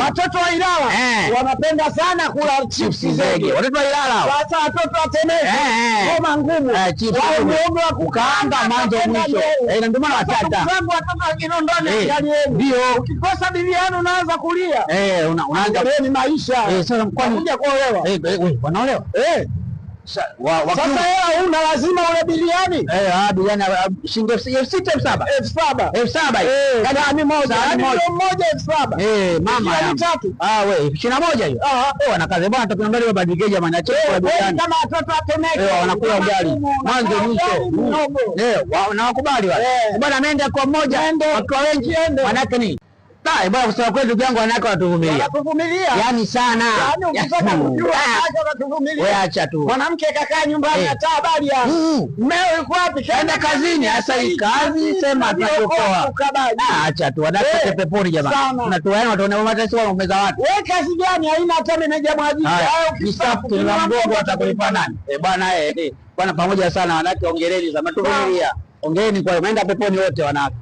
Watoto wa Ilala wanapenda sana kula chips zege. Watoto wa Ilala. Sasa watoto wa Temeke ngoma ngumu. Wao muombe wa kukaanga mwanzo mwisho. Na ndio maana watata. Sababu watoto wa Kinondoni hali yenu. Ndio. Ukikosa biriani unaanza kulia. Unaanza ni maisha. Sasa mkwani kuja kuolewa. Wanaolewa? Sasa wewe una lazima ule biliani. Biliani shilingi 6,000 7,000 Yaani moja 7,000 mama ya 3 wewe 21 hiyo wana kazi bwana, tupenda ndio badilike jamani, acheke biliani kama watoto wa Temeke wanakula ugali mwanzo mwisho na wakubali wale bwana, ameenda kwa mmoja wakiwa wengi manake ni bwana, kusema kweli ndugu yangu, wanawake wanatuvumilia yani sana, yani ukitaka kujua wanatuvumilia. Wewe acha tu mwanamke kakaa nyumbani hata habari ya mmeo yuko wapi, kaenda kazini. Sasa hii kazi sema tunakopoa, acha tu wanawake peponi jamani, tunatoana wataona matatizo wa umeza watu. Wewe kazi gani haina hata meneja mwajiri hayo kisafu kila mgongo atakulipa nani bwana? Bwana pamoja sana wanawake, ongeleni sana, tuvumilia, ongeleni kwa maenda peponi wote wanawake.